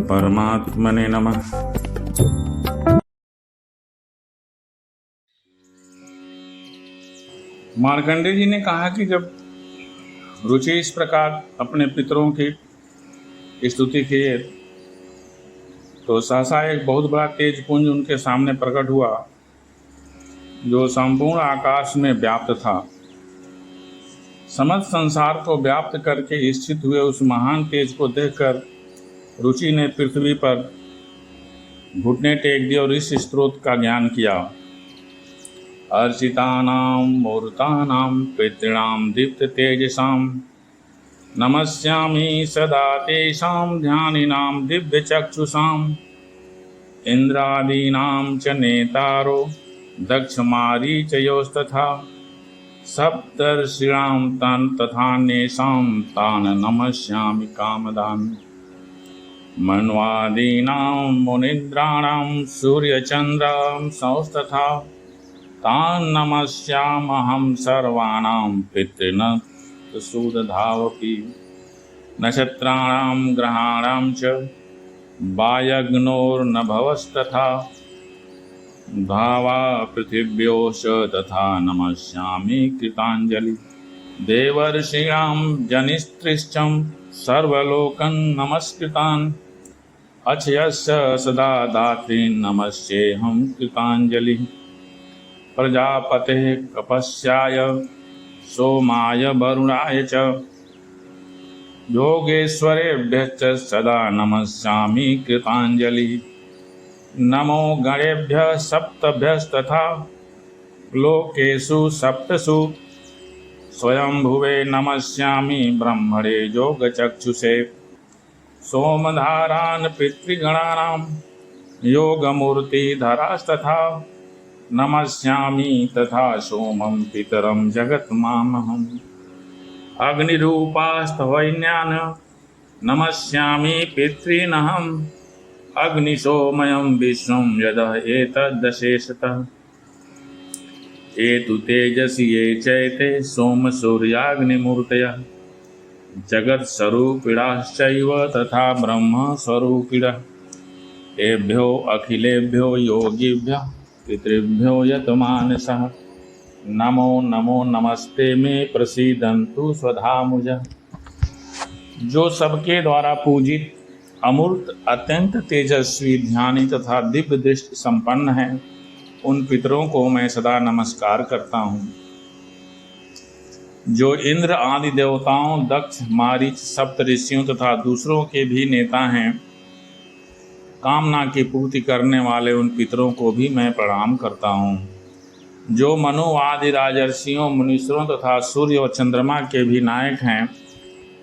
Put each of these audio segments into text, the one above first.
परमात्मने नमः। मार्कंडेय जी ने कहा कि जब रुचि इस प्रकार अपने पितरों की स्तुति किए तो सहसा एक बहुत बड़ा तेज पुंज उनके सामने प्रकट हुआ जो संपूर्ण आकाश में व्याप्त था। समस्त संसार को व्याप्त करके स्थित हुए उस महान तेज को देखकर रुचि ने पृथ्वी पर घुटने टेक दिए और इस स्त्रोत का ज्ञान किया। अर्चितानां मूर्तानां पितॄणां दीप्त तेजसां नमस्यामि सदा तेषां ध्यानिनां दिव्यचक्षुषाम् इंद्रादीनां च नेतारो दक्षमारीचयोस्तथा सप्तर्षीणां तान् तथान्येषां तान् नमस्यामि कामदान् मन्वादीनां मुनीन्द्राणां सूर्यचन्द्रांस्तथा तान् नमस्यामहं सर्वाणां पितॄन् सुदधावपि नक्षत्राणां ग्रहाणां च वायग्नोर्नभवस्तथा भावा पृथिव्योश्च तथा नमस्यामि कृताञ्जलि देवर्षीणां जनिस्त्रिश्चं सर्वलोकन् नमस्कृतान् अक्षयस्य सदा दात्रीन् नमस्येऽहं कृताञ्जलिः प्रजापतेः कपस्याय सोमाय वरुणाय च योगेश्वरेभ्यश्च सदा नमस्यामि कृताञ्जलिः नमो गणेभ्यः सप्तभ्यस्तथा लोकेषु सप्तसु स्वयंभुवे नमस्यामि ब्रह्मणे योगचक्षुषे सोमधारान् पितृगणानां योगमूर्तिधरास्तथा नमस्यामि तथा सोमं पितरं जगत्मामहम् अग्निरूपास्तवैन्यान् नमस्यामि पितॄनहम् अग्निशोमयं विश्वं यदः एतद्दशेषतः ये तु तेजसि ये चैते सोमसूर्याग्निमूर्तयः जगत्स्वरूपिणाश्चैव तथा ब्रह्मस्वरूपिणः एभ्यो अखिलेभ्यो योगिभ्यः पितृभ्यो यतमानसः नमो नमो नमस्ते मे प्रसीदन्तु स्वधामुजः। जो सबके द्वारा पूजित अमूर्त अत्यंत तेजस्वी ध्यानी तथा दिव्य दृष्टि संपन्न है उन पितरों को मैं सदा नमस्कार करता हूँ। जो इंद्र आदि देवताओं दक्ष मारीच सप्त ऋषियों तथा दूसरों के भी नेता हैं कामना की पूर्ति करने वाले उन पितरों को भी मैं प्रणाम करता हूँ। जो मनु आदि राजर्षियों मुनीश्वरों तथा सूर्य और चंद्रमा के भी नायक हैं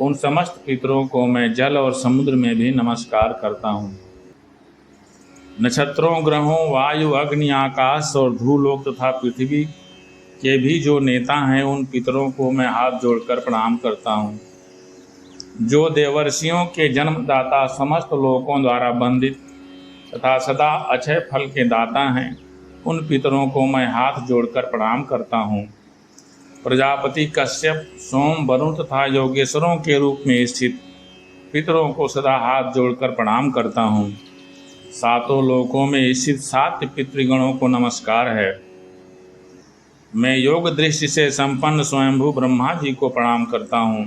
उन समस्त पितरों को मैं जल और समुद्र में भी नमस्कार करता हूँ। नक्षत्रों ग्रहों वायु अग्नि आकाश और भूलोक तथा पृथ्वी के भी जो नेता हैं उन पितरों को मैं हाथ जोड़कर प्रणाम करता हूँ। जो देवर्षियों के जन्मदाता समस्त लोकों द्वारा वंदित तथा सदा अक्षय फल के दाता हैं उन पितरों को मैं हाथ जोड़कर प्रणाम करता हूँ। प्रजापति कश्यप सोम वरुण तथा योगेश्वरों के रूप में स्थित पितरों को सदा हाथ जोड़कर प्रणाम करता हूँ। सातों लोकों में स्थित सात पितृगणों को नमस्कार है। मैं योग दृष्टि से संपन्न स्वयंभू ब्रह्मा जी को प्रणाम करता हूँ।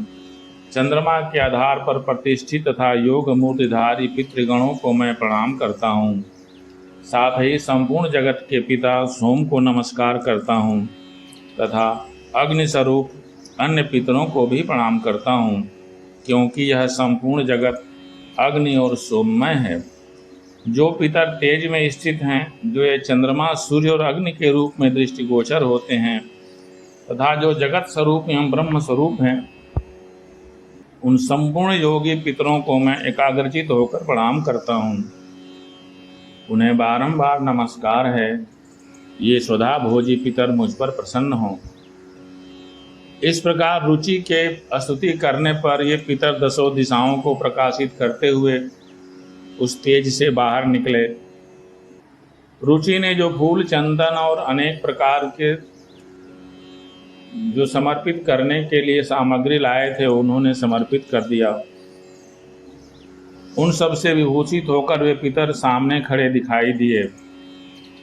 चंद्रमा के आधार पर प्रतिष्ठित तथा योग मूर्तिधारी पितृगणों को मैं प्रणाम करता हूँ। साथ ही संपूर्ण जगत के पिता सोम को नमस्कार करता हूँ तथा अग्नि स्वरूप अन्य पितरों को भी प्रणाम करता हूँ क्योंकि यह संपूर्ण जगत अग्नि और सोममय है। जो पितर तेज में स्थित हैं जो ये चंद्रमा सूर्य और अग्नि के रूप में दृष्टिगोचर होते हैं तथा जो जगत स्वरूप एवं ब्रह्म स्वरूप हैं उन संपूर्ण योगी पितरों को मैं एकाग्रचित होकर प्रणाम करता हूँ। उन्हें बारंबार नमस्कार है। ये स्वधा भोजी पितर मुझ पर प्रसन्न हों। इस प्रकार रुचि के स्तुति करने पर ये पितर दसों दिशाओं को प्रकाशित करते हुए उस तेज से बाहर निकले। रुचि ने जो फूल चंदन और अनेक प्रकार के जो समर्पित करने के लिए सामग्री लाए थे उन्होंने समर्पित कर दिया। उन सब से विभूषित होकर वे पितर सामने खड़े दिखाई दिए।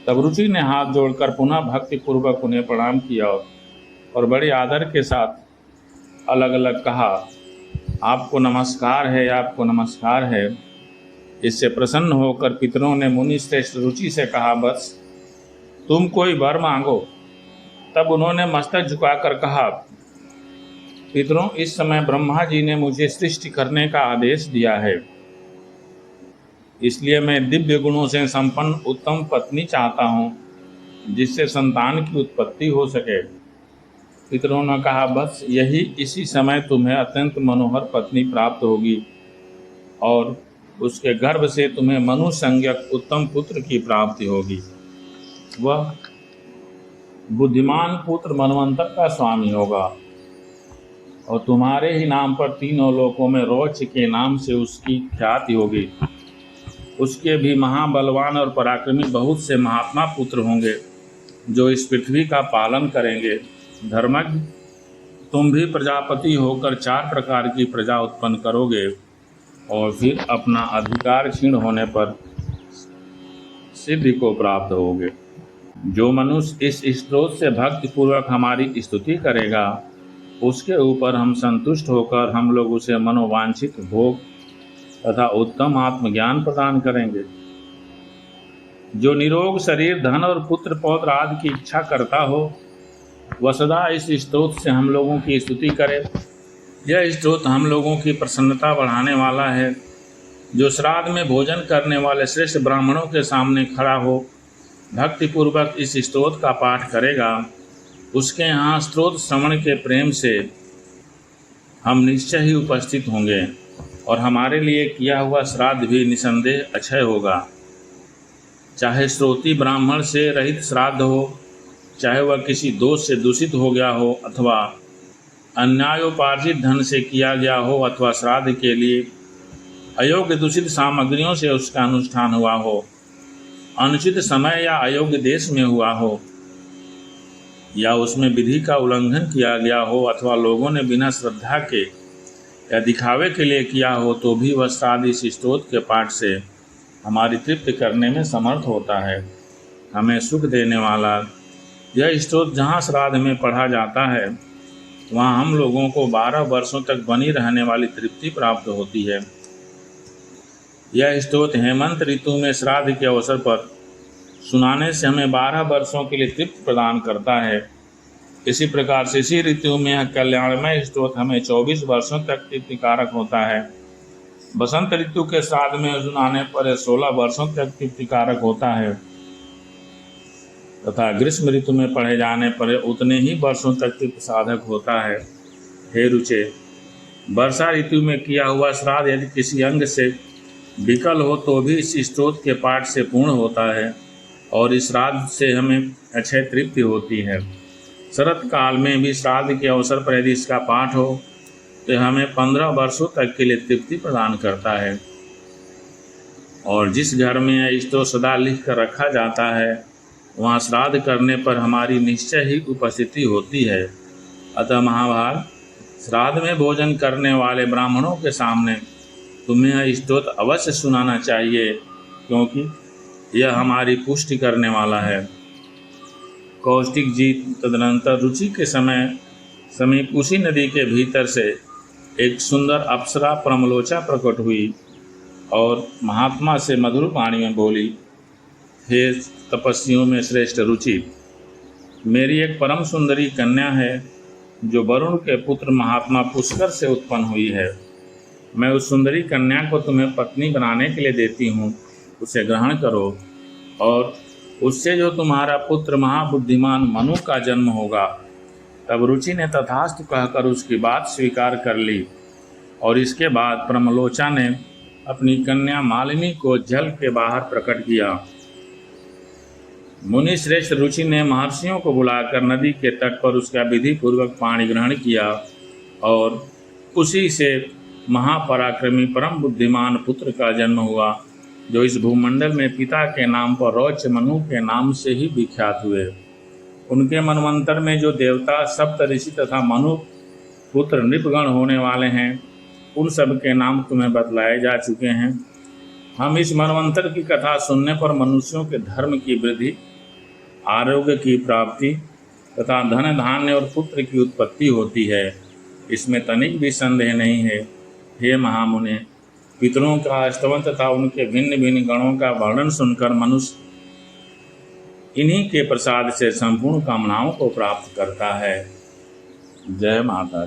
तब रुचि ने हाथ जोड़कर पुनः भक्तिपूर्वक उन्हें प्रणाम किया और बड़े आदर के साथ अलग अलग कहा, आपको नमस्कार है, आपको नमस्कार है। इससे प्रसन्न होकर पितरों ने मुनि श्रेष्ठ रुचि से कहा, बस तुम कोई वर मांगो। तब उन्होंने मस्तक झुकाकर कहा, पितरों, इस समय ब्रह्मा जी ने मुझे सृष्टि करने का आदेश दिया है, इसलिए मैं दिव्य गुणों से संपन्न उत्तम पत्नी चाहता हूँ, जिससे संतान की उत्पत्ति हो सके। पितरों ने कहा, बस यही इसी समय तुम्हें अत्यंत मनोहर पत्नी प्राप्त होगी और उसके गर्भ से तुम्हें मनु संज्ञक उत्तम पुत्र की प्राप्ति होगी। वह बुद्धिमान पुत्र मनवंतर का स्वामी होगा और तुम्हारे ही नाम पर तीनों लोकों में रोच के नाम से उसकी ख्याति होगी। उसके भी महाबलवान और पराक्रमी बहुत से महात्मा पुत्र होंगे जो इस पृथ्वी का पालन करेंगे। धर्मज्ञ, तुम भी प्रजापति होकर 4 प्रकार की प्रजा उत्पन्न करोगे और फिर अपना अधिकार क्षीण होने पर सिद्धि को प्राप्त होगे। जो मनुष्य इस स्तोत्र से भक्तिपूर्वक हमारी स्तुति करेगा, उसके ऊपर हम संतुष्ट होकर हम लोग उसे मनोवांछित भोग तथा उत्तम आत्मज्ञान प्रदान करेंगे। जो निरोग शरीर, धन और पुत्र पौत्र आदि की इच्छा करता हो, वह सदा इस स्तोत्र से हम लोगों की स्तुति करे। यह स्तोत्र हम लोगों की प्रसन्नता बढ़ाने वाला है। जो श्राद्ध में भोजन करने वाले श्रेष्ठ ब्राह्मणों के सामने खड़ा हो भक्तिपूर्वक इस स्तोत्र का पाठ करेगा, उसके यहाँ स्तोत्र श्रवण के प्रेम से हम निश्चय ही उपस्थित होंगे और हमारे लिए किया हुआ श्राद्ध भी निसंदेह अक्षय होगा। चाहे श्रोती ब्राह्मण से रहित श्राद्ध हो, चाहे वह किसी दोष से दूषित हो गया हो अथवा अन्यायोपार्जित धन से किया गया हो अथवा श्राद्ध के लिए अयोग्य दूषित सामग्रियों से उसका अनुष्ठान हुआ हो, अनुचित समय या अयोग्य देश में हुआ हो, या उसमें विधि का उल्लंघन किया गया हो अथवा लोगों ने बिना श्रद्धा के या दिखावे के लिए किया हो, तो भी वह श्राद्ध इस स्तोत्र के पाठ से हमारी तृप्ति करने में समर्थ होता है। हमें सुख देने वाला यह स्तोत्र जहाँ श्राद्ध में पढ़ा जाता है, वहाँ हम लोगों को 12 वर्षों तक बनी रहने वाली तृप्ति प्राप्त होती है। यह स्तोत्र हेमंत ऋतु में श्राद्ध के अवसर पर सुनाने से हमें 12 वर्षों के लिए तृप्ति प्रदान करता है। इसी प्रकार से इसी ऋतु में यह कल्याणमय स्तोत्र हमें 24 वर्षों तक तृप्तिकारक होता है। बसंत ऋतु के श्राद्ध में सुनाने पर 16 वर्षों तक तृप्तिकारक होता है तथा ग्रीष्म ऋतु में पढ़े जाने पर उतने ही वर्षों तक तृप्ति साधक होता है। हे रुचे, वर्षा ऋतु में किया हुआ श्राद्ध यदि किसी अंग से विकल हो तो भी इस स्तोत्र के पाठ से पूर्ण होता है और इस श्राद्ध से हमें अक्षय तृप्ति होती है। शरत काल में भी श्राद्ध के अवसर पर यदि इसका पाठ हो तो हमें 15 वर्षों तक के लिए तृप्ति प्रदान करता है। और जिस घर में यह स्तोत्र सदा लिख कर रखा जाता है, वहाँ श्राद्ध करने पर हमारी निश्चय ही उपस्थिति होती है। अतः महाभाग, श्राद्ध में भोजन करने वाले ब्राह्मणों के सामने तुम्हें यह स्तोत्र अवश्य सुनाना चाहिए, क्योंकि यह हमारी पुष्टि करने वाला है। कौशिक जी तदनंतर रुचि के समीप उसी नदी के भीतर से एक सुंदर अप्सरा प्रमलोचा प्रकट हुई और महात्मा से मधुर वाणी में बोली, हे तपस्वियों में श्रेष्ठ रुचि, मेरी एक परम सुंदरी कन्या है जो वरुण के पुत्र महात्मा पुष्कर से उत्पन्न हुई है। मैं उस सुंदरी कन्या को तुम्हें पत्नी बनाने के लिए देती हूँ, उसे ग्रहण करो और उससे जो तुम्हारा पुत्र महाबुद्धिमान मनु का जन्म होगा। तब रुचि ने तथास्तु कहकर उसकी बात स्वीकार कर ली और इसके बाद प्रमलोचा ने अपनी कन्या मालिनी को जल के बाहर प्रकट किया। मुनि श्रेष्ठ रुचि ने महर्षियों को बुलाकर नदी के तट पर उसका विधि पूर्वक पानी ग्रहण किया और उसी से महापराक्रमी परम बुद्धिमान पुत्र का जन्म हुआ, जो इस भूमंडल में पिता के नाम पर रौच मनु के नाम से ही विख्यात हुए। उनके मनवंतर में जो देवता सप्त ऋषि तथा मनु पुत्र नृपगण होने वाले हैं, उन सब के नाम तुम्हें बतलाए जा चुके हैं। हम इस मनवंतर की कथा सुनने पर मनुष्यों के धर्म की वृद्धि, आरोग्य की प्राप्ति तथा धन धान्य और पुत्र की उत्पत्ति होती है, इसमें तनिक भी संदेह नहीं है। हे महामुने, पितरों का स्तवन तथा उनके भिन्न भिन्न गणों का वर्णन सुनकर मनुष्य इन्हीं के प्रसाद से संपूर्ण कामनाओं को प्राप्त करता है। जय माता।